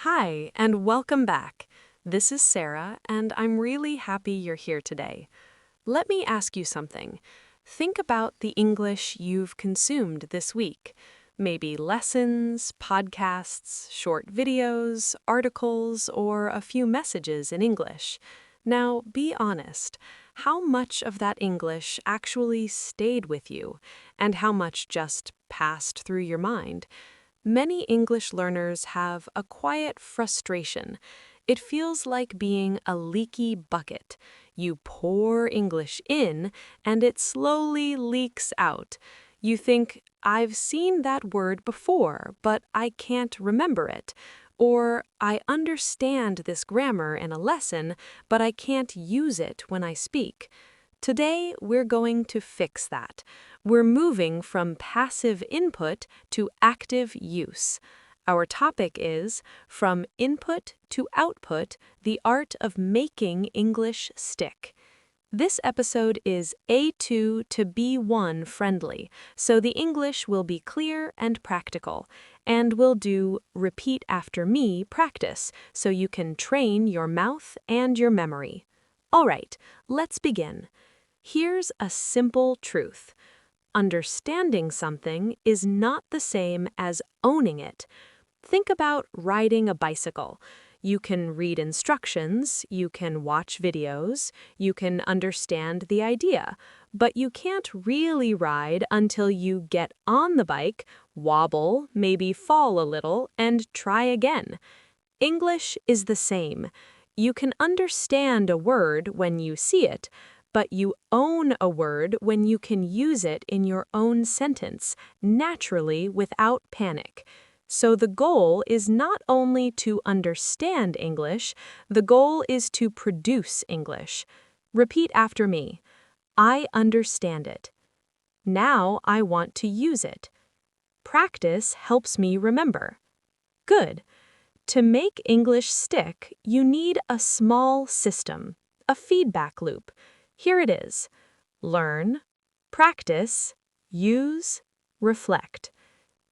Hi, and welcome back. This is Sarah, and I'm really happy you're here today. Let me ask you something. Think about the English you've consumed this week. Maybe lessons, podcasts, short videos, articles, or a few messages in English. Now, be honest. How much of that English actually stayed with you, and how much just passed through your mind? Many English learners have a quiet frustration. It feels like being a leaky bucket. You pour English in, and it slowly leaks out. You think, I've seen that word before, but I can't remember it. Or, I understand this grammar in a lesson, but I can't use it when I speak. Today, we're going to fix that. We're moving from passive input to active use. Our topic is From Input to Output, the Art of Making English Stick. This episode is A2 to B1 friendly, so the English will be clear and practical. And we'll do repeat after me practice, so you can train your mouth and your memory. All right, let's begin. Here's a simple truth. Understanding something is not the same as owning it. Think about riding a bicycle. You can read instructions, you can watch videos, you can understand the idea, but you can't really ride until you get on the bike, wobble, maybe fall a little, and try again. English is the same. You can understand a word when you see it, but you own a word when you can use it in your own sentence, naturally without panic. So the goal is not only to understand English, the goal is to produce English. Repeat after me. I understand it. Now I want to use it. Practice helps me remember. Good. To make English stick, you need a small system, a feedback loop. Here it is. Learn, practice, use, reflect.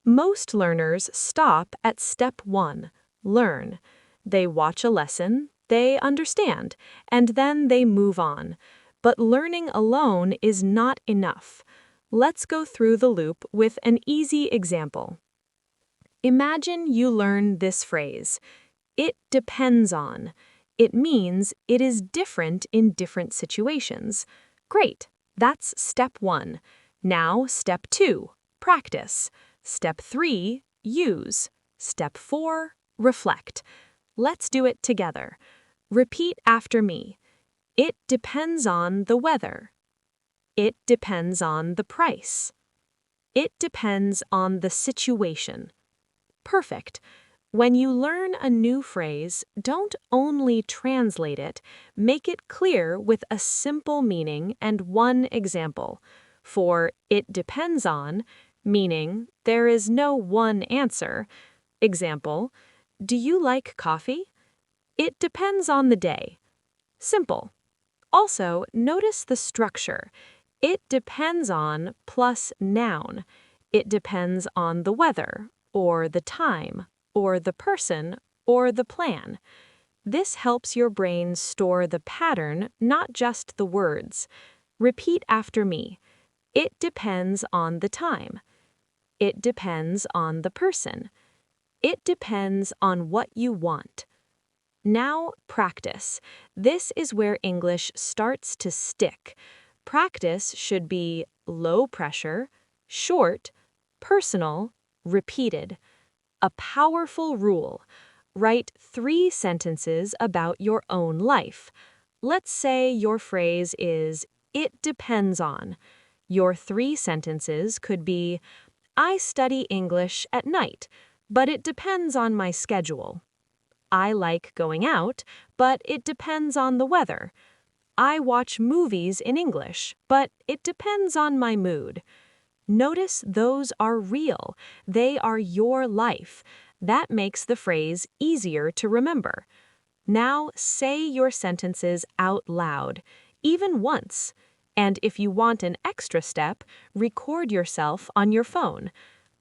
Most learners stop at step 1, learn. They watch a lesson, they understand, and then they move on. But learning alone is not enough. Let's go through the loop with an easy example. Imagine you learn this phrase. It depends on. It means it is different in different situations. Great, that's step 1. Now step 2, practice. Step 3, use. Step 4, reflect. Let's do it together. Repeat after me. It depends on the weather. It depends on the price. It depends on the situation. Perfect. When you learn a new phrase, don't only translate it, make it clear with a simple meaning and one example. For it depends on, meaning there is no one answer. Example, do you like coffee? It depends on the day. Simple. Also, notice the structure. It depends on plus noun. It depends on the weather, or the time, or the person, or the plan. This helps your brain store the pattern, not just the words. Repeat after me. It depends on the time. It depends on the person. It depends on what you want. Now, practice. This is where English starts to stick. Practice should be low pressure, short, personal, repeated. A powerful rule. Write 3 sentences about your own life. Let's say your phrase is, it depends on. Your 3 sentences could be, I study English at night, but it depends on my schedule. I like going out, but it depends on the weather. I watch movies in English, but it depends on my mood. Notice those are real. They are your life. That makes the phrase easier to remember. Now say your sentences out loud, even once. And if you want an extra step, record yourself on your phone.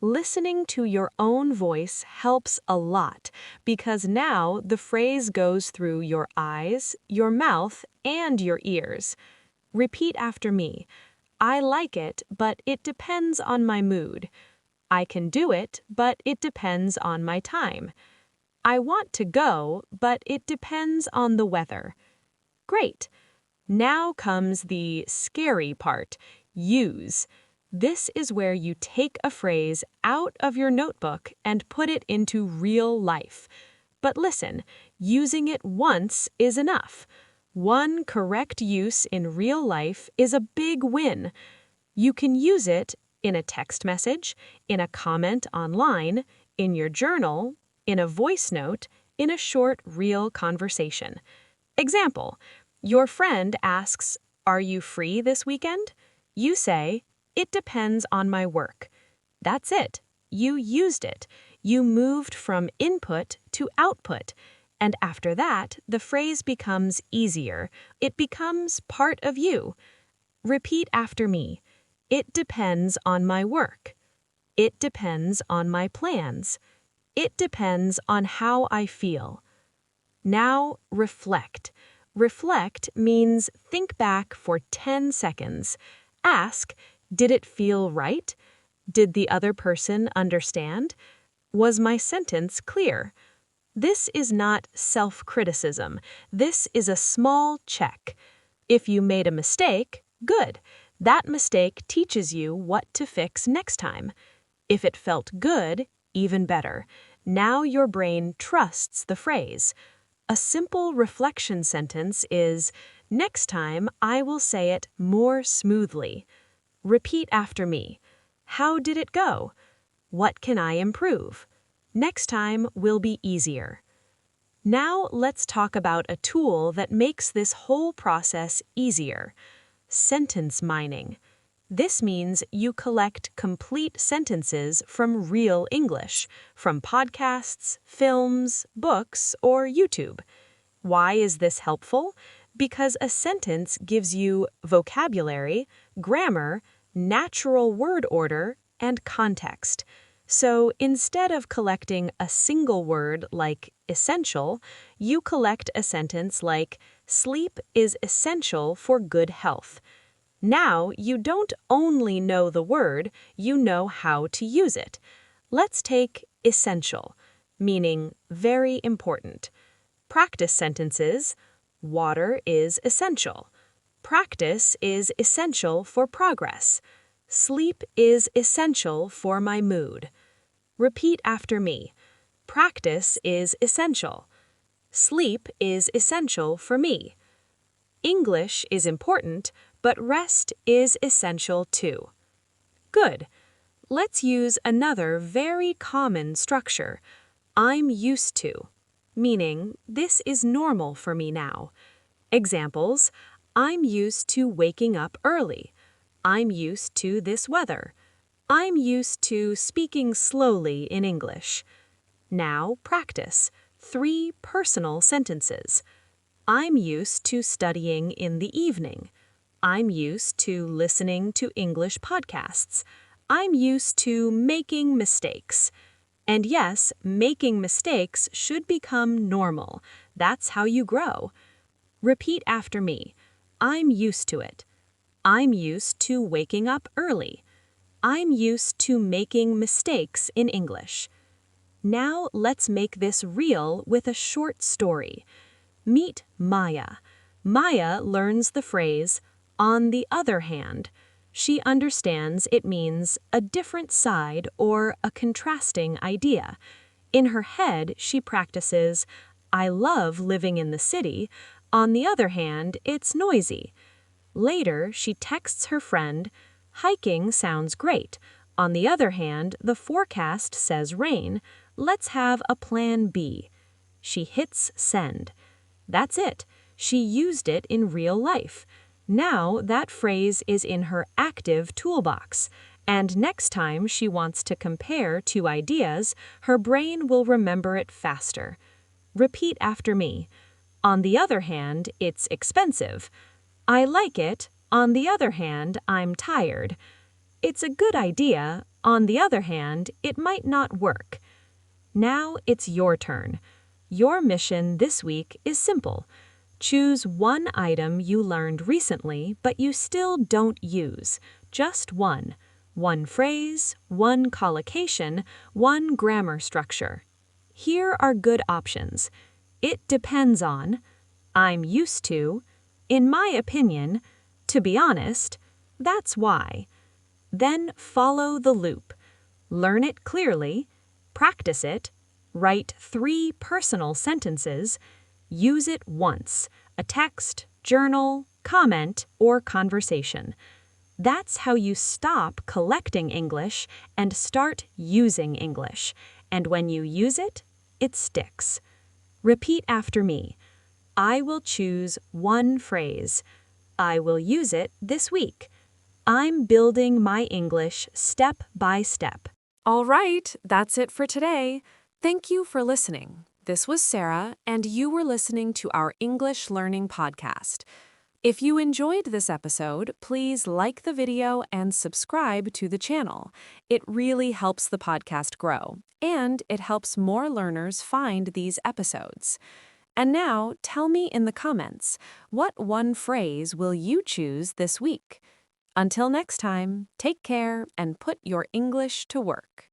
Listening to your own voice helps a lot because now the phrase goes through your eyes, your mouth, and your ears. Repeat after me. I like it, but it depends on my mood. I can do it, but it depends on my time. I want to go, but it depends on the weather. Great. Now comes the scary part, use. This is where you take a phrase out of your notebook and put it into real life. But listen, using it once is enough. One correct use in real life is a big win. You can use it in a text message, in a comment online, in your journal, in a voice note, in a short, real conversation. Example, your friend asks, "Are you free this weekend?" You say, "It depends on my work." That's it. You used it. You moved from input to output. And after that, the phrase becomes easier. It becomes part of you. Repeat after me. It depends on my work. It depends on my plans. It depends on how I feel. Now, reflect. Reflect means think back for 10 seconds. Ask, did it feel right? Did the other person understand? Was my sentence clear? This is not self-criticism. This is a small check. If you made a mistake, good. That mistake teaches you what to fix next time. If it felt good, even better. Now your brain trusts the phrase. A simple reflection sentence is, next time I will say it more smoothly. Repeat after me. How did it go? What can I improve? Next time will be easier. Now let's talk about a tool that makes this whole process easier. Sentence mining. This means you collect complete sentences from real English, from podcasts, films, books, or YouTube. Why is this helpful? Because a sentence gives you vocabulary, grammar, natural word order, and context. So instead of collecting a single word like essential, you collect a sentence like, sleep is essential for good health. Now you don't only know the word, you know how to use it. Let's take essential, meaning very important. Practice sentences. Water is essential. Practice is essential for progress. Sleep is essential for my mood. Repeat after me. Practice is essential. Sleep is essential for me. English is important, but rest is essential too. Good. Let's use another very common structure. I'm used to, meaning this is normal for me now. Examples, I'm used to waking up early. I'm used to this weather. I'm used to speaking slowly in English. Now practice 3 personal sentences. I'm used to studying in the evening. I'm used to listening to English podcasts. I'm used to making mistakes. And yes, making mistakes should become normal. That's how you grow. Repeat after me. I'm used to it. I'm used to waking up early. I'm used to making mistakes in English. Now let's make this real with a short story. Meet Maya. Maya learns the phrase, on the other hand. She understands it means a different side or a contrasting idea. In her head, she practices, I love living in the city. On the other hand, it's noisy. Later, she texts her friend, hiking sounds great. On the other hand, the forecast says rain. Let's have a plan B. She hits send. That's it. She used it in real life. Now that phrase is in her active toolbox, and next time she wants to compare 2 ideas, her brain will remember it faster. Repeat after me. On the other hand, it's expensive. I like it. On the other hand, I'm tired. It's a good idea. On the other hand, it might not work. Now it's your turn. Your mission this week is simple. Choose one item you learned recently but you still don't use. Just one. One phrase, one collocation, one grammar structure. Here are good options. It depends on, I'm used to, in my opinion, to be honest, that's why. Then follow the loop. Learn it clearly, practice it, write 3 personal sentences, use it once, a text, journal, comment, or conversation. That's how you stop collecting English and start using English. And when you use it, it sticks. Repeat after me. I will choose one phrase. I will use it this week. I'm building my English step by step. All right, that's it for today. Thank you for listening. This was Sara, and you were listening to our English Learning Podcast. If you enjoyed this episode, please like the video and subscribe to the channel. It really helps the podcast grow, and it helps more learners find these episodes. And now, tell me in the comments, what one phrase will you choose this week? Until next time, take care and put your English to work.